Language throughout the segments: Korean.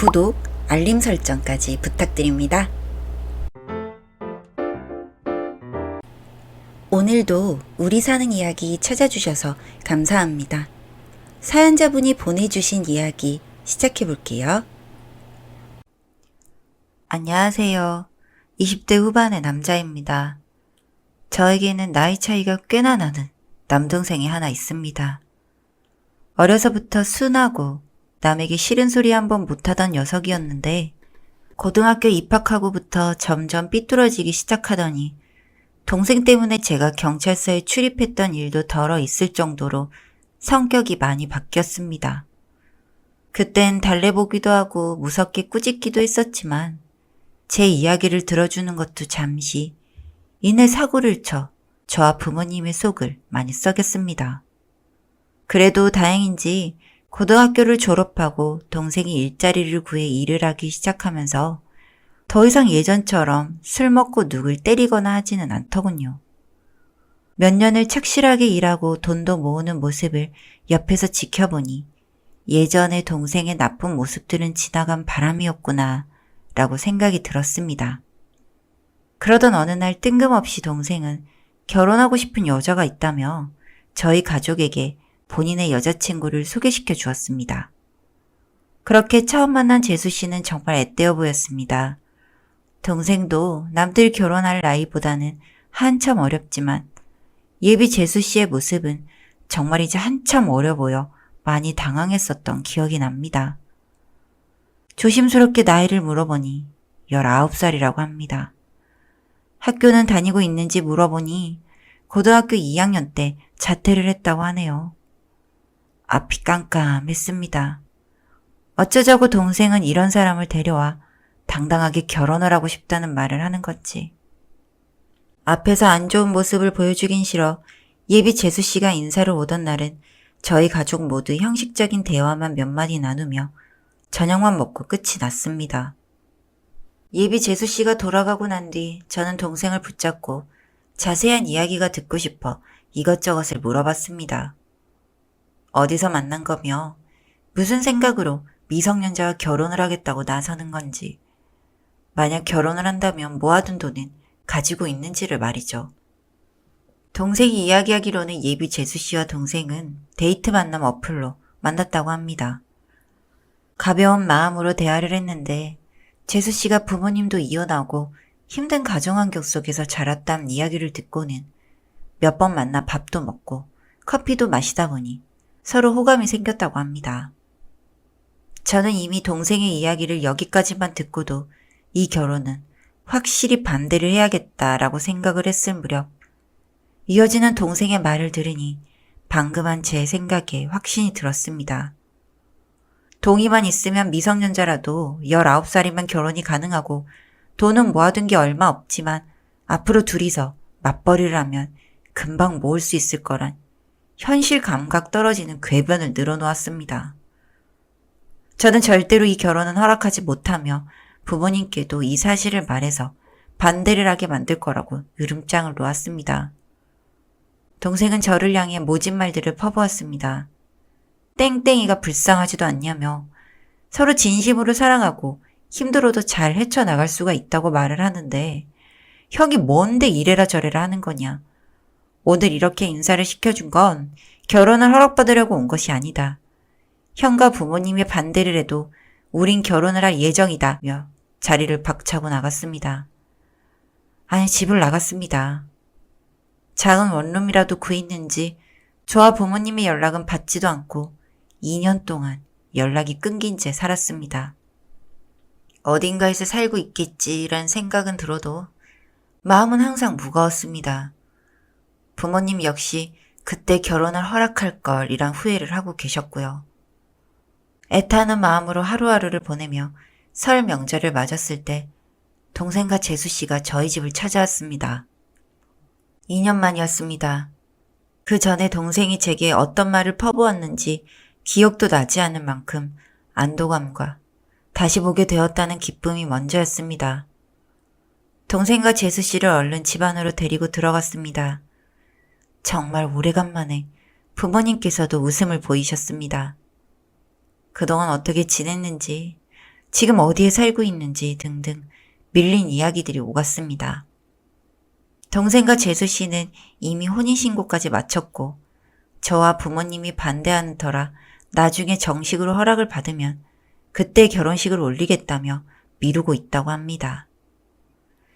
구독, 알림 설정까지 부탁드립니다. 오늘도 우리 사는 이야기 찾아주셔서 감사합니다. 사연자분이 보내주신 이야기 시작해볼게요. 안녕하세요. 20대 후반의 남자입니다. 저에게는 나이 차이가 꽤나 나는 남동생이 하나 있습니다. 어려서부터 순하고 남에게 싫은 소리 한번 못하던 녀석이었는데 고등학교 입학하고부터 점점 삐뚤어지기 시작하더니 동생 때문에 제가 경찰서에 출입했던 일도 덜어 있을 정도로 성격이 많이 바뀌었습니다. 그땐 달래보기도 하고 무섭게 꾸짖기도 했었지만 제 이야기를 들어주는 것도 잠시 이내 사고를 쳐 저와 부모님의 속을 많이 썩였습니다. 그래도 다행인지 고등학교를 졸업하고 동생이 일자리를 구해 일을 하기 시작하면서 더 이상 예전처럼 술 먹고 누굴 때리거나 하지는 않더군요. 몇 년을 착실하게 일하고 돈도 모으는 모습을 옆에서 지켜보니 예전의 동생의 나쁜 모습들은 지나간 바람이었구나 라고 생각이 들었습니다. 그러던 어느 날 뜬금없이 동생은 결혼하고 싶은 여자가 있다며 저희 가족에게 본인의 여자친구를 소개시켜 주었습니다. 그렇게 처음 만난 재수 씨는 정말 앳되어 보였습니다. 동생도 남들 결혼할 나이보다는 한참 어렵지만 예비 재수 씨의 모습은 정말 이제 한참 어려 보여 많이 당황했었던 기억이 납니다. 조심스럽게 나이를 물어보니 19살이라고 합니다. 학교는 다니고 있는지 물어보니 고등학교 2학년 때 자퇴를 했다고 하네요. 앞이 깜깜했습니다. 어쩌자고 동생은 이런 사람을 데려와 당당하게 결혼을 하고 싶다는 말을 하는 건지. 앞에서 안 좋은 모습을 보여주긴 싫어 예비 재수 씨가 인사를 오던 날은 저희 가족 모두 형식적인 대화만 몇 마디 나누며 저녁만 먹고 끝이 났습니다. 예비 재수 씨가 돌아가고 난 뒤 저는 동생을 붙잡고 자세한 이야기가 듣고 싶어 이것저것을 물어봤습니다. 어디서 만난 거며 무슨 생각으로 미성년자와 결혼을 하겠다고 나서는 건지, 만약 결혼을 한다면 모아둔 돈은 가지고 있는지를 말이죠. 동생이 이야기하기로는 예비 재수 씨와 동생은 데이트 만남 어플로 만났다고 합니다. 가벼운 마음으로 대화를 했는데 재수 씨가 부모님도 이혼하고 힘든 가정환경 속에서 자랐다는 이야기를 듣고는 몇 번 만나 밥도 먹고 커피도 마시다 보니 서로 호감이 생겼다고 합니다. 저는 이미 동생의 이야기를 여기까지만 듣고도 이 결혼은 확실히 반대를 해야겠다라고 생각을 했을 무렵 이어지는 동생의 말을 들으니 방금 한 제 생각에 확신이 들었습니다. 동의만 있으면 미성년자라도 19살이면 결혼이 가능하고 돈은 모아둔 게 얼마 없지만 앞으로 둘이서 맞벌이를 하면 금방 모을 수 있을 거란 현실 감각 떨어지는 궤변을 늘어놓았습니다. 저는 절대로 이 결혼은 허락하지 못하며 부모님께도 이 사실을 말해서 반대를 하게 만들 거라고 으름장을 놓았습니다. 동생은 저를 향해 모진 말들을 퍼부었습니다. 땡땡이가 불쌍하지도 않냐며 서로 진심으로 사랑하고 힘들어도 잘 헤쳐나갈 수가 있다고 말을 하는데 형이 뭔데 이래라 저래라 하는 거냐. 오늘 이렇게 인사를 시켜준 건 결혼을 허락받으려고 온 것이 아니다. 형과 부모님이 반대를 해도 우린 결혼을 할 예정이다며 자리를 박차고 나갔습니다. 아니 집을 나갔습니다. 작은 원룸이라도 구했는지 저와 부모님의 연락은 받지도 않고 2년 동안 연락이 끊긴 채 살았습니다. 어딘가에서 살고 있겠지란 생각은 들어도 마음은 항상 무거웠습니다. 부모님 역시 그때 결혼을 허락할 걸이란 후회를 하고 계셨고요. 애타는 마음으로 하루하루를 보내며 설 명절을 맞았을 때 동생과 재수 씨가 저희 집을 찾아왔습니다. 2년 만이었습니다. 그 전에 동생이 제게 어떤 말을 퍼부었는지 기억도 나지 않을 만큼 안도감과 다시 보게 되었다는 기쁨이 먼저였습니다. 동생과 재수 씨를 얼른 집 안으로 데리고 들어갔습니다. 정말 오래간만에 부모님께서도 웃음을 보이셨습니다. 그동안 어떻게 지냈는지 지금 어디에 살고 있는지 등등 밀린 이야기들이 오갔습니다. 동생과 재수 씨는 이미 혼인신고까지 마쳤고 저와 부모님이 반대하는 터라 나중에 정식으로 허락을 받으면 그때 결혼식을 올리겠다며 미루고 있다고 합니다.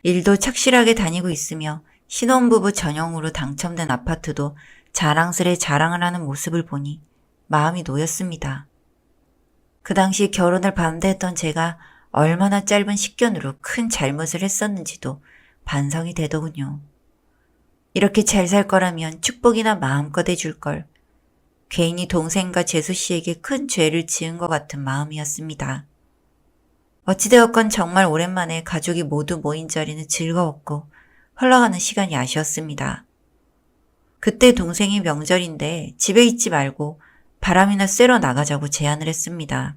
일도 착실하게 다니고 있으며 신혼부부 전용으로 당첨된 아파트도 자랑스레 자랑을 하는 모습을 보니 마음이 놓였습니다. 그 당시 결혼을 반대했던 제가 얼마나 짧은 식견으로 큰 잘못을 했었는지도 반성이 되더군요. 이렇게 잘 살 거라면 축복이나 마음껏 해줄 걸. 괜히 동생과 재수 씨에게 큰 죄를 지은 것 같은 마음이었습니다. 어찌되었건 정말 오랜만에 가족이 모두 모인 자리는 즐거웠고 흘러가는 시간이 아쉬웠습니다. 그때 동생이 명절인데 집에 있지 말고 바람이나 쐬러 나가자고 제안을 했습니다.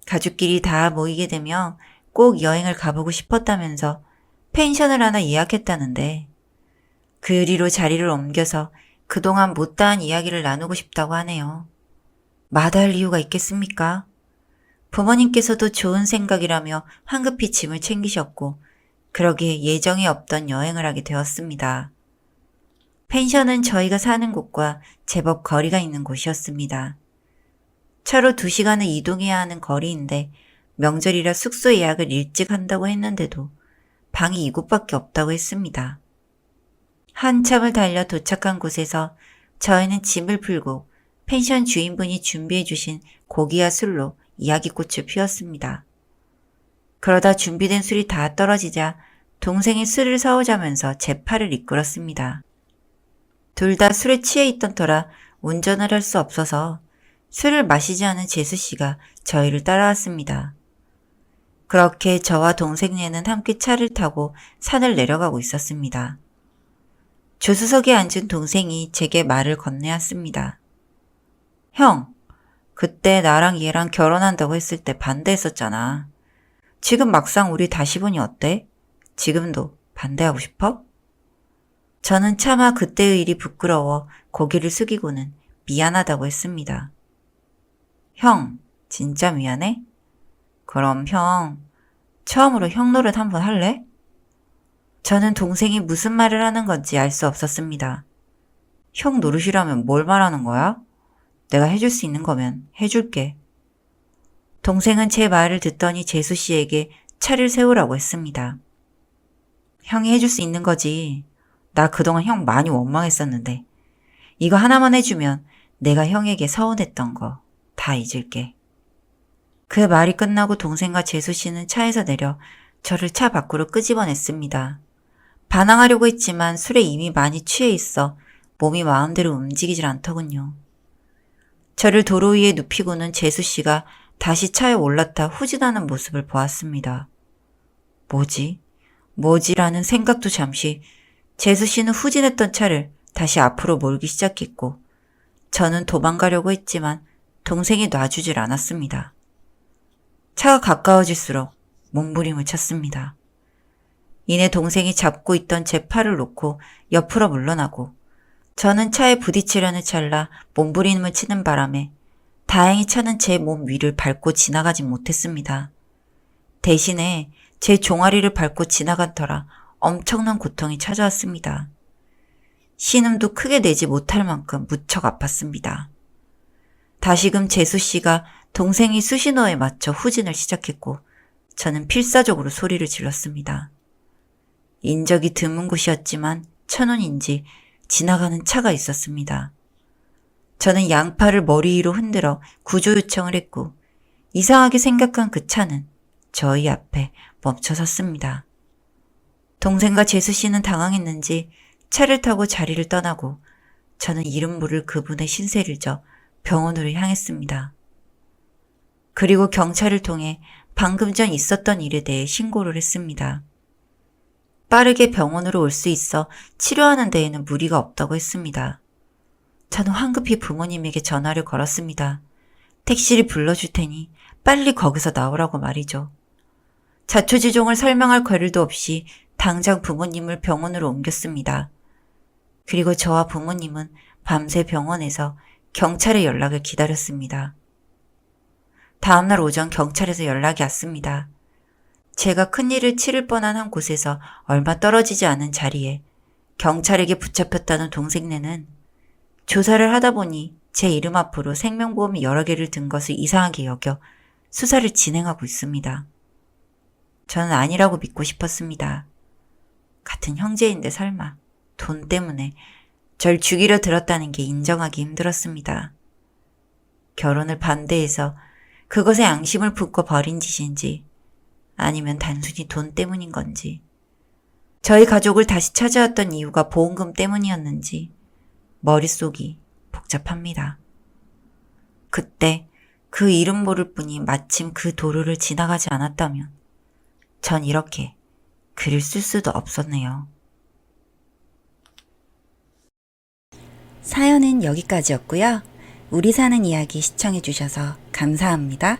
가족끼리 다 모이게 되면 꼭 여행을 가보고 싶었다면서 펜션을 하나 예약했다는데 그리로 자리를 옮겨서 그동안 못다한 이야기를 나누고 싶다고 하네요. 마다할 이유가 있겠습니까? 부모님께서도 좋은 생각이라며 황급히 짐을 챙기셨고 그러기에 예정이 없던 여행을 하게 되었습니다. 펜션은 저희가 사는 곳과 제법 거리가 있는 곳이었습니다. 차로 2시간을 이동해야 하는 거리인데 명절이라 숙소 예약을 일찍 한다고 했는데도 방이 이곳밖에 없다고 했습니다. 한참을 달려 도착한 곳에서 저희는 짐을 풀고 펜션 주인분이 준비해 주신 고기와 술로 이야기꽃을 피웠습니다. 그러다 준비된 술이 다 떨어지자 동생이 술을 사오자면서 제 팔을 이끌었습니다. 둘 다 술에 취해 있던 터라 운전을 할 수 없어서 술을 마시지 않은 재수 씨가 저희를 따라왔습니다. 그렇게 저와 동생네는 함께 차를 타고 산을 내려가고 있었습니다. 조수석에 앉은 동생이 제게 말을 건네왔습니다. 형, 그때 나랑 얘랑 결혼한다고 했을 때 반대했었잖아. 지금 막상 우리 다시 보니 어때? 지금도 반대하고 싶어? 저는 차마 그때의 일이 부끄러워 고개를 숙이고는 미안하다고 했습니다. 형, 진짜 미안해? 그럼 형, 처음으로 형 노릇 한번 할래? 저는 동생이 무슨 말을 하는 건지 알 수 없었습니다. 형 노릇이라면 뭘 말하는 거야? 내가 해줄 수 있는 거면 해줄게. 동생은 제 말을 듣더니 재수 씨에게 차를 세우라고 했습니다. 형이 해줄 수 있는 거지. 나 그동안 형 많이 원망했었는데 이거 하나만 해주면 내가 형에게 서운했던 거 다 잊을게. 그 말이 끝나고 동생과 재수 씨는 차에서 내려 저를 차 밖으로 끄집어냈습니다. 반항하려고 했지만 술에 이미 많이 취해 있어 몸이 마음대로 움직이질 않더군요. 저를 도로 위에 눕히고는 재수 씨가 다시 차에 올라타 후진하는 모습을 보았습니다. 뭐지라는 생각도 잠시 재수 씨는 후진했던 차를 다시 앞으로 몰기 시작했고 저는 도망가려고 했지만 동생이 놔주질 않았습니다. 차가 가까워질수록 몸부림을 쳤습니다. 이내 동생이 잡고 있던 제 팔을 놓고 옆으로 물러나고 저는 차에 부딪히려는 찰나 몸부림을 치는 바람에 다행히 차는 제 몸 위를 밟고 지나가지 못했습니다. 대신에 제 종아리를 밟고 지나간 터라 엄청난 고통이 찾아왔습니다. 신음도 크게 내지 못할 만큼 무척 아팠습니다. 다시금 재수 씨가 동생이 수신호에 맞춰 후진을 시작했고 저는 필사적으로 소리를 질렀습니다. 인적이 드문 곳이었지만 천운인지 지나가는 차가 있었습니다. 저는 양팔을 머리 위로 흔들어 구조 요청을 했고 이상하게 생각한 그 차는 저희 앞에 멈춰 섰습니다. 동생과 재수 씨는 당황했는지 차를 타고 자리를 떠나고 저는 이름 모를 그분의 신세를 져 병원으로 향했습니다. 그리고 경찰을 통해 방금 전 있었던 일에 대해 신고를 했습니다. 빠르게 병원으로 올 수 있어 치료하는 데에는 무리가 없다고 했습니다. 저는 황급히 부모님에게 전화를 걸었습니다. 택시를 불러줄 테니 빨리 거기서 나오라고 말이죠. 자초지종을 설명할 거리도 없이 당장 부모님을 병원으로 옮겼습니다. 그리고 저와 부모님은 밤새 병원에서 경찰의 연락을 기다렸습니다. 다음날 오전 경찰에서 연락이 왔습니다. 제가 큰일을 치를 뻔한 한 곳에서 얼마 떨어지지 않은 자리에 경찰에게 붙잡혔다는 동생네는 조사를 하다 보니 제 이름 앞으로 생명보험이 여러 개를 든 것을 이상하게 여겨 수사를 진행하고 있습니다. 저는 아니라고 믿고 싶었습니다. 같은 형제인데 설마 돈 때문에 절 죽이려 들었다는 게 인정하기 힘들었습니다. 결혼을 반대해서 그것에 양심을 품고 벌인 짓인지 아니면 단순히 돈 때문인 건지 저희 가족을 다시 찾아왔던 이유가 보험금 때문이었는지 머릿속이 복잡합니다. 그때 그 이름 모를 분이 마침 그 도로를 지나가지 않았다면 전 이렇게 글을 쓸 수도 없었네요. 사연은 여기까지였고요. 우리 사는 이야기 시청해주셔서 감사합니다.